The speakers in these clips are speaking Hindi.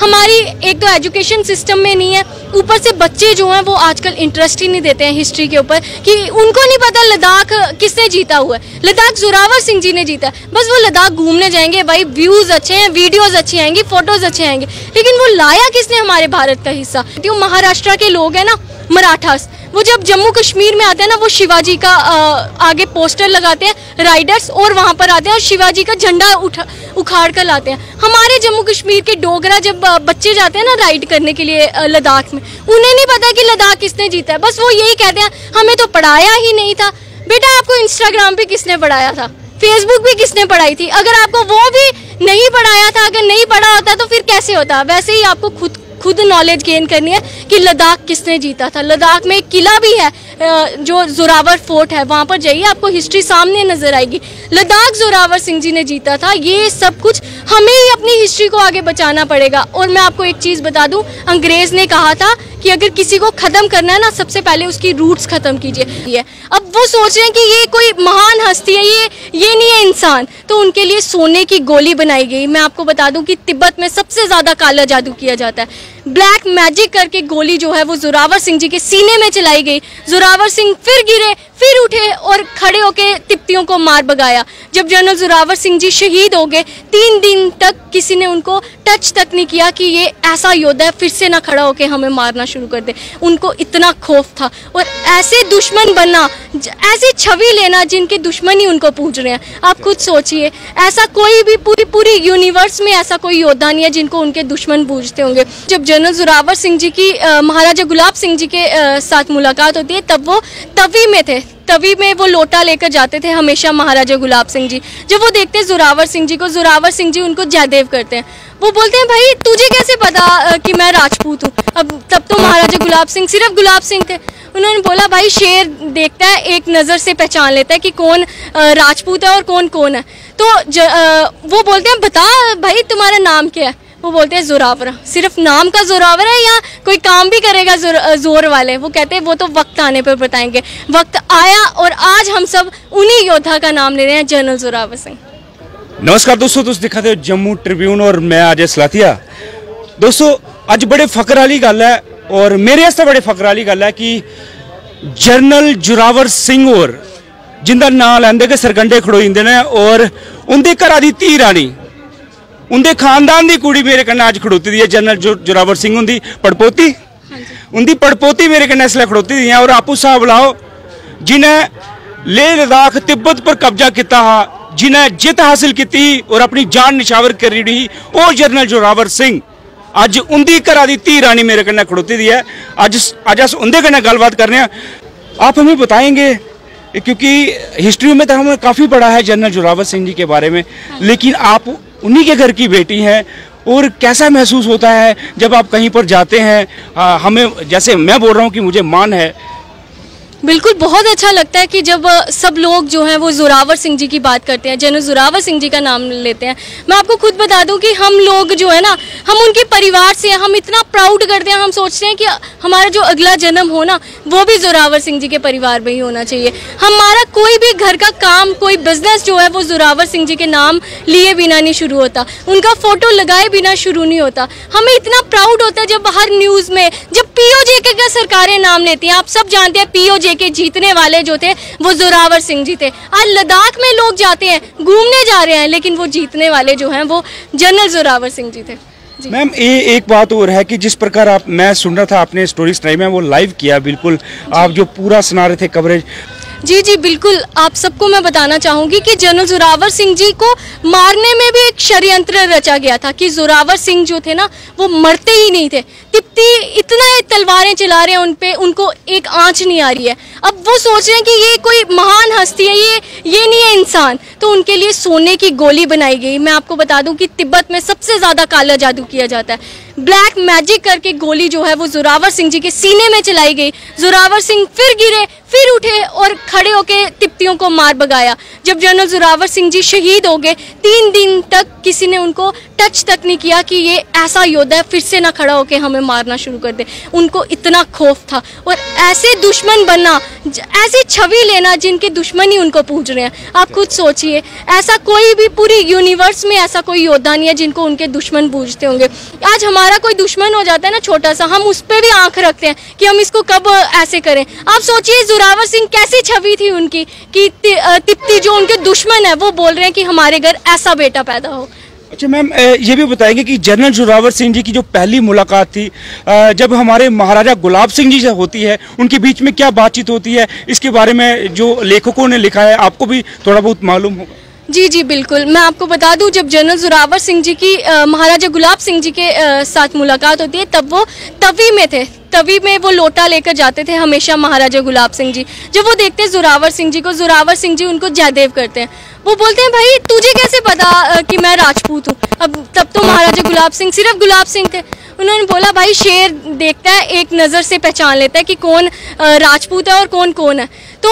हमारी एक तो एजुकेशन सिस्टम में नहीं है, ऊपर से बच्चे जो हैं वो आजकल इंटरेस्ट ही नहीं देते हैं हिस्ट्री के ऊपर, कि उनको नहीं पता लद्दाख किसने जीता हुआ है। लद्दाख जोरावर सिंह जी ने जीता है, बस वो लद्दाख घूमने जाएंगे, भाई व्यूज़ अच्छे हैं, वीडियोज़ अच्छी आएंगी, फोटोज़ अच्छे आएंगे, लेकिन वो लाया किसने हमारे भारत का हिस्सा। जो महाराष्ट्र के लोग हैं ना, मराठास, वो जब जम्मू कश्मीर में आते हैं ना, वो शिवाजी का आगे पोस्टर लगाते हैं राइडर्स, और वहाँ पर आते हैं और शिवाजी का झंडा उखाड़ कर लाते हैं। हमारे जम्मू कश्मीर के डोगरा जब बच्चे जाते हैं ना राइड करने के लिए लद्दाख में, उन्हें नहीं पता कि लद्दाख किसने जीता है, बस वो यही कहते हैं हमें तो पढ़ाया ही नहीं था। बेटा आपको इंस्टाग्राम पे किसने पढ़ाया था, फेसबुक भी किसने पढ़ाई थी? अगर आपको वो भी नहीं पढ़ाया था, अगर नहीं पढ़ा होता तो फिर कैसे होता? वैसे ही आपको खुद नॉलेज गेन करनी है कि लद्दाख किसने जीता था। लद्दाख में एक किला भी है जो जोरावर फोर्ट है, वहाँ पर जाइए आपको हिस्ट्री सामने नजर आएगी। लद्दाख जोरावर सिंह जी ने जीता था। ये सब कुछ हमें ही अपनी हिस्ट्री को आगे बचाना पड़ेगा। और मैं आपको एक चीज़ बता दूं, अंग्रेज़ ने कहा था कि अगर किसी को ख़त्म करना है ना, सबसे पहले उसकी रूट्स ख़त्म कीजिए। अब वो सोच रहे हैं कि ये कोई महान हस्ती है, ये नहीं है इंसान, तो उनके लिए सोने की गोली बनाई गई। मैं आपको बता दूं कि तिब्बत में सबसे ज़्यादा काला जादू किया जाता है। ब्लैक मैजिक करके गोली जो है वो जोरावर सिंह जी के सीने में चलाई गई। जोरावर सिंह फिर गिरे, फिर उठे और खड़े होके तिब्बतियों को मार भगाया। जब जनरल जोरावर सिंह जी शहीद हो गए, 3 दिन तक किसी ने उनको टच तक नहीं किया कि ये ऐसा योद्धा है, फिर से ना खड़ा होके हमें मारना शुरू कर दे। उनको इतना खौफ था। और ऐसे दुश्मन बनना, ऐसी छवि लेना जिनके दुश्मन ही उनको पूज रहे हैं। आप खुद सोचिए, ऐसा कोई भी पूरी यूनिवर्स में ऐसा कोई योद्धा नहीं है जिनको उनके दुश्मन पूजते होंगे। जब जनरल जोरावर सिंह जी की महाराजा गुलाब सिंह जी के साथ मुलाकात होती है, तब वो तवी में थे। तवी में वो लोटा लेकर जाते थे हमेशा महाराजा गुलाब सिंह जी। जब वो देखते हैं जोरावर सिंह जी को, जोरावर सिंह जी उनको जयदेव करते हैं। वो बोलते हैं भाई तुझे कैसे पता कि मैं राजपूत हूँ? अब तब तो महाराजा गुलाब सिंह सिर्फ गुलाब सिंह थे। उन्होंने बोला भाई शेर देखता है, एक नज़र से पहचान लेता है कि कौन राजपूत है और कौन है। तो वो बोलते हैं बता भाई तुम्हारा नाम क्या है? वो बोलते हैं जोरावर। सिर्फ नाम का जोरावर है या कोई काम भी करेगा जोर वाले? वो कहते हैं वो तो वक्त आने पर बताएंगे। वक्त आया और आज हम सब उन्हीं योद्धा का नाम ले रहे हैं, जनरल जोरावर सिंह। नमस्कार दोस्तों, तुम दिखाते हो जम्मू ट्रिब्यून और मैं अजय सलाथिया। दोस्तों अज बड़े फकर वाली गल है और मेरे वास्ते बड़े फकर वाली गल है कि जनरल जोरावर सिंह और जिंदा नाम लैंदे के सरकंडे खड़ोई ने और उनके घरा दी धी रानी, उनके खानदान की कुड़ी मेरे कन्नै अज खड़ोती दी है। जनरल जोरावर सिंह उनकी पड़पोती, उनकी पड़पोती मेरे कन्नै इसलिए खड़ोती दी है। और आपू हिसाब लाओ, जिन्हें लेह लद्दाख तिब्बत पर कब्जा किया हा, जिन्हें जित हासिल की और अपनी जान निछावर करी रही, वो जनरल जोरावर सिंह अज उनकी घरा दी धी रानी मेरे कन्नै खड़ोती दी है। अज अस उनके कन्नै गलबात करने। आप हमें बताएंगे, क्योंकि हिस्ट्री में तो हमने काफ़ी पढ़ा है जनरल जोरावर सिंह जी के बारे में, लेकिन आप उन्हीं के घर की बेटी हैं और कैसा महसूस होता है जब आप कहीं पर जाते हैं? हमें, जैसे मैं बोल रहा हूँ कि मुझे मान है। बिल्कुल, बहुत अच्छा लगता है कि जब सब लोग जो हैं वो जोरावर सिंह जी की बात करते हैं, जनरल जोरावर सिंह जी का नाम लेते हैं। मैं आपको खुद बता दूं कि हम लोग जो है ना, हम उनके परिवार से हैं, हम इतना प्राउड करते हैं, हम सोचते हैं कि हमारा जो अगला जन्म हो ना, वो भी जोरावर सिंह जी के परिवार में ही होना चाहिए। हमारा कोई भी घर का काम, कोई बिजनेस जो है वो जोरावर सिंह जी के नाम लिए बिना नहीं शुरू होता, उनका फोटो लगाए बिना शुरू नहीं होता। हमें इतना प्राउड होता है जब हर न्यूज़ में, जब POJK का सरकारें नाम लेती हैं। आप सब जानते हैं POJK के जीतने वाले जो थे वो जोरावर सिंह जी थे। आज लद्दाख में लोग जाते हैं, घूमने जा रहे हैं, लेकिन वो जीतने वाले जो हैं वो जनरल जोरावर सिंह जी थे। मैम एक बात और है कि जिस प्रकार आप, मैं सुन रहा था आपने स्टोरी सुनाई, मैं वो लाइव किया, बिल्कुल आप जो पूरा सुना रहे थे कवरेज। जी बिल्कुल, आप सबको मैं बताना चाहूँगी कि जनरल जोरावर सिंह जी को मारने में भी एक षड्यंत्र रचा गया था कि जोरावर सिंह जो थे ना वो मरते ही नहीं थे। तिब्बती इतना तलवारें चला रहे हैं उन पे, उनको एक आंच नहीं आ रही है। अब वो सोच रहे हैं कि ये कोई महान हस्ती है, ये नहीं है इंसान, तो उनके लिए सोने की गोली बनाई गई। मैं आपको बता दूं कि तिब्बत में सबसे ज़्यादा काला जादू किया जाता है। ब्लैक मैजिक करके गोली जो है वो जोरावर सिंह जी के सीने में चलाई गई। जोरावर सिंह फिर गिरे, फिर उठे और खड़े होके शक्तियों को मार भगाया। जब जनरल जोरावर सिंह जी शहीद हो गए, 3 दिन तक किसी ने उनको टच तक नहीं किया कि ये ऐसा योद्धा है, फिर से ना खड़ा होकर हमें मारना शुरू कर दे। उनको इतना खौफ था। और ऐसे दुश्मन बनना, ऐसी छवि लेना जिनके दुश्मन ही उनको पूज रहे हैं, आप खुद सोचिए। ऐसा कोई भी पूरी यूनिवर्स में ऐसा कोई योद्धा नहीं है जिनको उनके दुश्मन पूजते होंगे। आज हमारा कोई दुश्मन हो जाता है ना छोटा सा, हम उस पर भी आंख रखते हैं कि हम इसको कब ऐसे करें। आप सोचिए जोरावर सिंह कैसी छवि थी उनकी कि तिप्ती जो उनके दुश्मन है वो बोल रहे हैं कि हमारे घर ऐसा बेटा पैदा हो। अच्छा मैम, ये भी बताएंगे कि जनरल जोरावर सिंह जी की जो पहली मुलाकात थी जब हमारे महाराजा गुलाब सिंह जी से होती है, उनके बीच में क्या बातचीत होती है, इसके बारे में जो लेखकों ने लिखा है आपको भी थोड़ा बहुत मालूम होगा। जी जी बिल्कुल, मैं आपको बता दूं, जब जनरल जोरावर सिंह जी की महाराजा गुलाब सिंह जी के साथ मुलाकात होती है तब वो तवी में थे। तवी में वो लोटा लेकर जाते थे हमेशा महाराजा गुलाब सिंह जी। जब वो देखते हैं जोरावर सिंह जी को, जोरावर सिंह जी उनको जयदेव करते हैं। वो बोलते हैं भाई तुझे कैसे पता कि मैं राजपूत हूँ। अब तब तो महाराजा गुलाब सिंह सिर्फ गुलाब सिंह थे। उन्होंने बोला भाई शेर देखता है, एक नज़र से पहचान लेता है कि कौन राजपूत है और कौन है। तो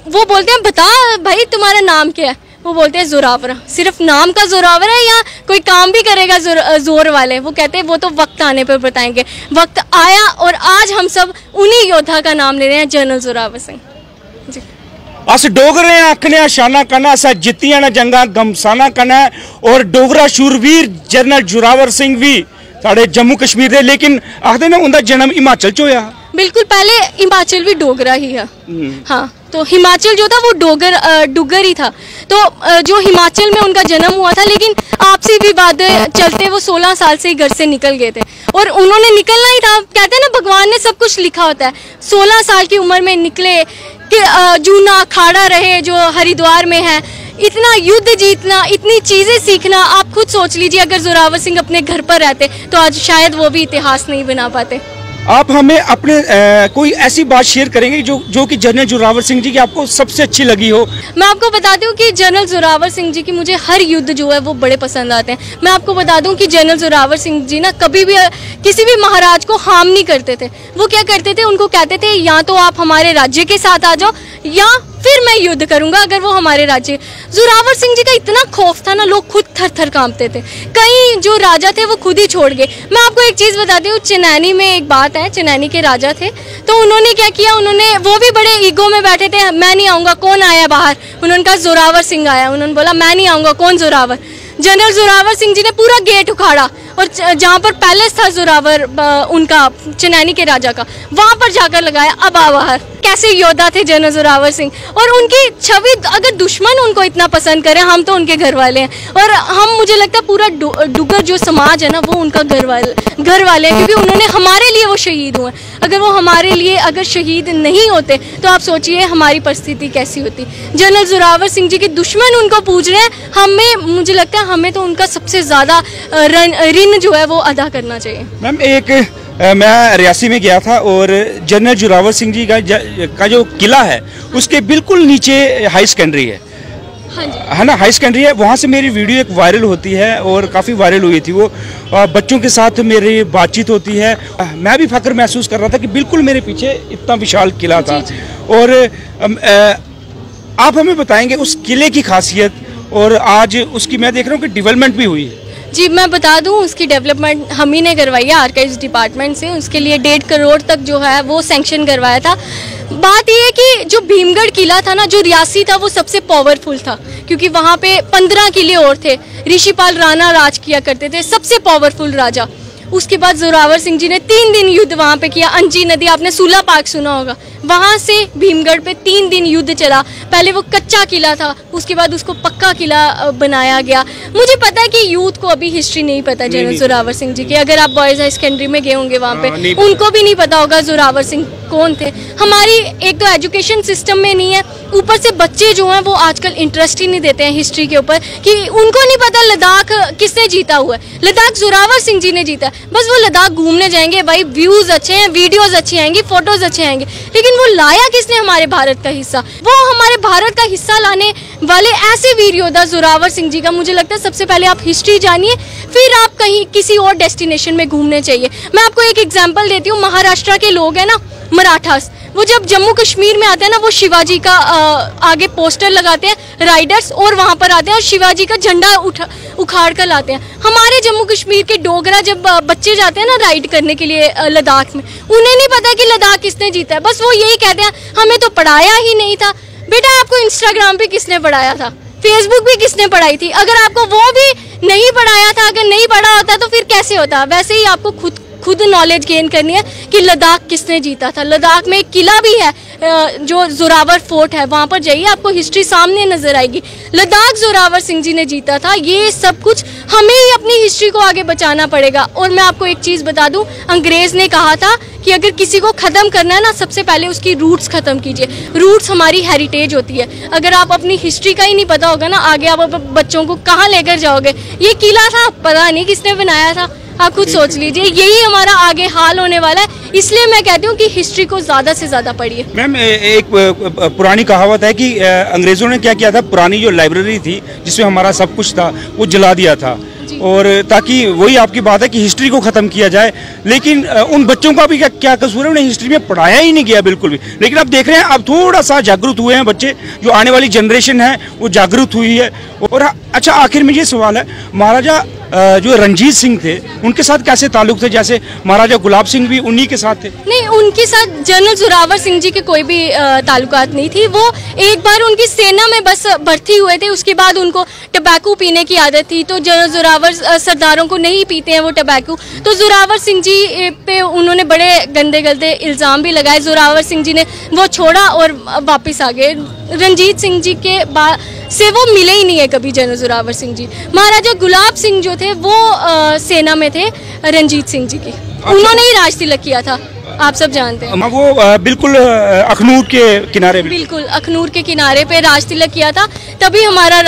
वो बोलते हैं बता भाई तुम्हारा नाम क्या है। वो बोलते हैं जोरावर। सिर्फ नाम का जोरावर है या कोई काम भी करेगा जोर वाले? वो कहते हैं वो तो वक्त आने पर बताएंगे। वक्त आया और आज हम सब उन्हीं योद्धा का नाम ले रहे हैं, जनरल जोरावर सिंह जी। अस डोगरे आखने शाना करना, अस जितिया ने जंगा गमसाना करना। और डोगरा शूरवीर जनरल जोरावर सिंह भी साढ़े जम्मू कश्मीर दे, लेकिन आखते ना उनका जन्म हिमाचल च होया। बिल्कुल, पहले हिमाचल भी डोगरा ही है। हाँ, तो हिमाचल जो था वो डुगर ही था। तो जो हिमाचल में उनका जन्म हुआ था, लेकिन आपसी विवाद चलते वो 16 साल से ही घर से निकल गए थे। और उन्होंने निकलना ही था। कहते हैं ना भगवान ने सब कुछ लिखा होता है। 16 साल की उम्र में निकले कि जूना अखाड़ा रहे जो हरिद्वार में है, इतना युद्ध जीतना, इतनी चीज़ें सीखना। आप खुद सोच लीजिए अगर जोरावर सिंह अपने घर पर रहते तो आज शायद वो भी इतिहास नहीं बना पाते। आप हमें अपने कोई ऐसी बात शेयर करेंगे जो कि जनरल जोरावर सिंह जी की आपको सबसे अच्छी लगी हो? मैं आपको बताती हूँ कि जनरल जोरावर सिंह जी की मुझे हर युद्ध जो है वो बड़े पसंद आते हैं। मैं आपको बता दूँ कि जनरल जोरावर सिंह जी ना कभी भी किसी भी महाराज को हार्म नहीं करते थे। वो क्या करते थे, उनको कहते थे या तो आप हमारे राज्य के साथ आ जाओ या फिर मैं युद्ध करूंगा अगर वो हमारे राज्य। जोरावर सिंह जी का इतना खौफ था ना, लोग खुद थर थर कांपते थे। कई जो राजा थे वो खुद ही छोड़ गए। मैं आपको एक चीज़ बताती हूँ, चिनैनी में एक बात है, चिनैनी के राजा थे तो उन्होंने क्या किया, वो भी बड़े ईगो में बैठे थे। मैं नहीं आऊँगा, कौन आया बाहर? उन्होंने कहा जोरावर सिंह आया। उन्होंने बोला मैं नहीं आऊँगा, कौन जोरावर? जनरल जोरावर सिंह जी ने पूरा गेट उखाड़ा और जहाँ पर पैलेस था जोरावर उनका चिनैनी के राजा का, वहाँ पर जाकर लगाया अब आ बाहर। कैसे योद्धा थे जनरल जोरावर सिंह। और उनकी छवि, अगर दुश्मन उनको इतना पसंद करें, हम तो उनके घर वाले हैं। और हम, मुझे लगता है पूरा डुगर जो समाज है ना वो उनका घर वाले हैं, क्योंकि उन्होंने हमारे लिए वो शहीद हुए। अगर वो हमारे लिए अगर शहीद नहीं होते तो आप सोचिए हमारी परिस्थिति कैसी होती। जनरल जोरावर सिंह जी के दुश्मन उनको पूज रहे हैं। हमें, मुझे लगता है हमें तो उनका सबसे ज़्यादा ऋण जो है वो अदा करना चाहिए। मैम, मैं रियासी में गया था और जनरल जोरावर सिंह जी का जो किला है उसके बिल्कुल नीचे हाई सेकेंडरी है। हाँ जी। है ना, हाई सेकेंडरी है। वहाँ से मेरी वीडियो एक वायरल होती है और काफ़ी वायरल हुई थी। वो बच्चों के साथ मेरी बातचीत होती है। मैं भी फख्र महसूस कर रहा था कि बिल्कुल मेरे पीछे इतना विशाल किला था। और आप हमें बताएंगे उस किले की खासियत, और आज उसकी मैं देख रहा हूँ कि डेवलपमेंट भी हुई है। जी, मैं बता दूं उसकी डेवलपमेंट हम ही ने करवाई है आर्काइव्स डिपार्टमेंट से। उसके लिए 1.5 करोड़ तक जो है वो सैंक्शन करवाया था। बात ये है कि जो भीमगढ़ किला था ना, जो रियासी था, वो सबसे पावरफुल था क्योंकि वहाँ पे 15 किले और थे। ऋषिपाल राणा राज किया करते थे, सबसे पावरफुल राजा। उसके बाद जोरावर सिंह जी ने 3 दिन युद्ध वहाँ पे किया। अंजी नदी, आपने सूला पार्क सुना होगा, वहाँ से भीमगढ़ पे 3 दिन युद्ध चला। पहले वो कच्चा किला था, उसके बाद उसको पक्का किला बनाया गया। मुझे पता है कि यूथ को अभी हिस्ट्री नहीं पता जनरल जोरावर सिंह जी की। अगर आप बॉयज़ हाई सेकेंडरी में गए होंगे वहाँ पे, उनको भी नहीं पता होगा जोरावर सिंह कौन थे। हमारी एक तो एजुकेशन सिस्टम में नहीं है, ऊपर से बच्चे जो हैं वो आजकल इंटरेस्ट ही नहीं देते हैं हिस्ट्री के ऊपर, कि उनको नहीं पता लद्दाख किसने जीता हुआ है। लद्दाख जोरावर सिंह जी ने जीता। बस वो लद्दाख घूमने जाएंगे, भाई व्यूज़ अच्छे हैं, वीडियोज़ अच्छी आएंगी, फोटोज़ अच्छे आएंगे, लेकिन वो लाया किसने हमारे भारत का हिस्सा? वो हमारे भारत का हिस्सा लाने वाले ऐसे वीर योद्धा जोरावर सिंह जी का, मुझे लगता है सबसे पहले आप हिस्ट्री जानिए, फिर आप कहीं किसी और डेस्टिनेशन में घूमने चाहिए। मैं आपको एक एग्जांपल देती हूँ। महाराष्ट्र के लोग हैं ना, मराठास, वो जब जम्मू कश्मीर में आते हैं ना, वो शिवाजी का आगे पोस्टर लगाते हैं राइडर्स, और वहाँ पर आते हैं और शिवाजी का झंडा उखाड़ कर लाते हैं। हमारे जम्मू कश्मीर के डोगरा जब बच्चे जाते हैं ना राइड करने के लिए लद्दाख में, उन्हें नहीं पता कि लद्दाख किसने जीता है, बस वो यही कहते हैं हमें तो पढ़ाया ही नहीं था। बेटा आपको इंस्टाग्राम पे किसने पढ़ाया था, फेसबुक भी किसने पढ़ाई थी? अगर आपको वो भी नहीं पढ़ाया था, अगर नहीं पढ़ा होता तो फिर कैसे होता? वैसे ही आपको खुद नॉलेज गेन करनी है कि लद्दाख किसने जीता था। लद्दाख में एक किला भी है जो जोरावर फोर्ट है, वहाँ पर जाइए आपको हिस्ट्री सामने नजर आएगी। लद्दाख जोरावर सिंह जी ने जीता था। ये सब कुछ हमें ही अपनी हिस्ट्री को आगे बचाना पड़ेगा। और मैं आपको एक चीज़ बता दूं, अंग्रेज़ ने कहा था कि अगर किसी को ख़त्म करना है ना, सबसे पहले उसकी रूट्स ख़त्म कीजिए। रूट्स हमारी हेरिटेज होती है। अगर आप अपनी हिस्ट्री का ही नहीं पता होगा ना, आगे आप बच्चों को कहाँ लेकर जाओगे? ये किला था, पता नहीं किसने बनाया था, आप खुद सोच लीजिए। यही हमारा आगे हाल होने वाला है। इसलिए मैं कहती हूँ कि हिस्ट्री को ज़्यादा से ज़्यादा पढ़िए। मैम, एक पुरानी कहावत है कि अंग्रेज़ों ने क्या किया था, पुरानी जो लाइब्रेरी थी जिसमें हमारा सब कुछ था वो जला दिया था, और ताकि वही आपकी बात है कि हिस्ट्री को ख़त्म किया जाए। लेकिन उन बच्चों का भी क्या कसूर है, उन्हें हिस्ट्री में पढ़ाया ही नहीं गया बिल्कुल भी। लेकिन अब देख रहे हैं, अब थोड़ा सा जागरूक हुए हैं बच्चे, जो आने वाली जनरेशन है वो जागरूक हुई है। और अच्छा, आखिर में ये सवाल है, महाराजा जो रंजीत सिंह थे उनके साथ कैसे ताल्लुक थे? जैसे महाराजा गुलाब सिंह भी उन्हीं के साथ थे। नहीं, उनके साथ जनरल जोरावर सिंह जी के कोई भी ताल्लुकात नहीं थी। वो एक बार उनकी सेना में बस भर्ती हुए थे, उसके बाद उनको टबैको पीने की आदत थी। तो जनरल जोरावर सरदारों को नहीं पीते हैं वो टबैको, तो जोरावर सिंह जी पे उन्होंने बड़े गंदे गंदे इल्ज़ाम भी लगाए। जोरावर सिंह जी ने वो छोड़ा और वापस आ गए। रंजीत सिंह जी के बाद से वो मिले ही नहीं है कभी जनरल जोरावर सिंह जी। महाराजा गुलाब सिंह जो थे वो सेना में थे रंजीत सिंह जी की, उन्होंने ही राज तिलक किया था, आप सब जानते हैं। वो बिल्कुल अखनूर के किनारे, बिल्कुल अखनूर के किनारे पे राज तिलक किया था, तभी हमारा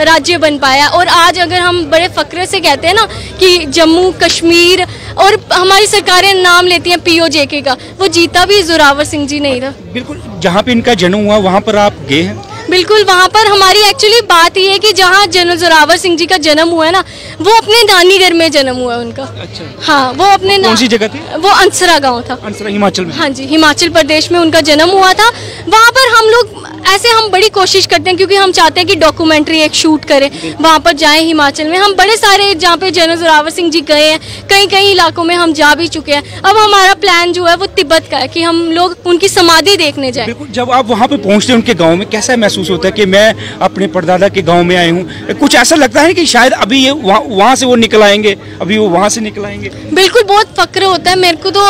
राज्य बन पाया। और आज अगर हम बड़े फक्र से कहते हैं ना कि जम्मू कश्मीर, और हमारी सरकारें नाम लेती हैं POJK का, वो जीता भी जोरावर सिंह जी नहीं था। बिल्कुल, जहाँ पे इनका जन्म हुआ वहाँ पर आप गए हैं? बिल्कुल, वहाँ पर हमारी एक्चुअली बात ये है कि जहाँ जनरल जोरावर सिंह जी का जन्म हुआ है ना, वो अपने नानी घर में जन्म हुआ है उनका। अच्छा। हाँ, वो अपने कौन सी जगह थी? वो अंसरा गांव था। अंसरा, हिमाचल में? हाँ जी, हिमाचल प्रदेश में उनका जन्म हुआ था। वहाँ पर हम लोग ऐसे हम बड़ी कोशिश करते हैं, क्योंकि हम चाहते हैं कि डॉक्यूमेंट्री एक शूट करें, वहाँ पर जाएं हिमाचल में। हम बड़े सारे जहाँ पे जनरल जोरावर सिंह जी गए हैं, कई कई इलाकों में हम जा भी चुके हैं। अब हमारा प्लान जो है वो तिब्बत का है कि हम लोग उनकी समाधि देखने जाएं। बिल्कुल, जब आप वहाँ पे पहुँचते हैं उनके गाँव में, कैसा महसूस होता है कि मैं अपने परदादा के गाँव में आए हूँ? कुछ ऐसा लगता है कि शायद अभी ये वहाँ से वो निकल आएंगे, अभी वो वहाँ से निकल आएंगे? बिल्कुल, बहुत फक्र होता है मेरे को तो।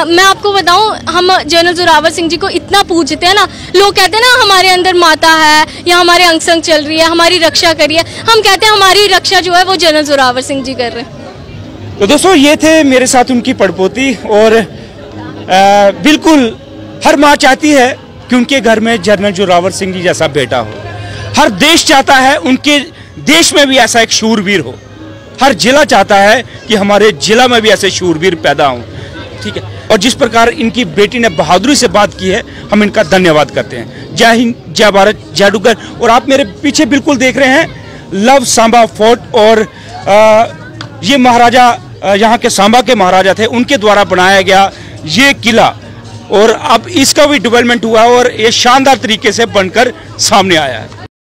मैं आपको बताऊँ, हम जनरल जोरावर सिंह जी को इतना पूजते हैं ना, लोग कहते हैं ना हमारे अंदर माता है या हमारे अंग संग चल रही है, हमारी रक्षा करिए। हम कहते हैं हमारी रक्षा जो है वो जनरल जोरावर सिंह जी कर रहे हैं। तो दोस्तों, ये थे मेरे साथ उनकी पड़पोती। और बिल्कुल हर माँ चाहती है कि उनके घर में जनरल जोरावर सिंह जी जैसा बेटा हो। हर देश चाहता है उनके देश में भी ऐसा एक शूरवीर हो। हर जिला चाहता है कि हमारे जिला में भी ऐसे शूरवीर पैदा हों। ठीक है, और जिस प्रकार इनकी बेटी ने बहादुरी से बात की है, हम इनका धन्यवाद करते हैं। जय हिंद, जय भारत, जय डुग्गर। और आप मेरे पीछे बिल्कुल देख रहे हैं लव सांबा फोर्ट, और ये महाराजा यहाँ के सांबा के महाराजा थे, उनके द्वारा बनाया गया ये किला, और अब इसका भी डेवलपमेंट हुआ और ये शानदार तरीके से बनकर सामने आया है।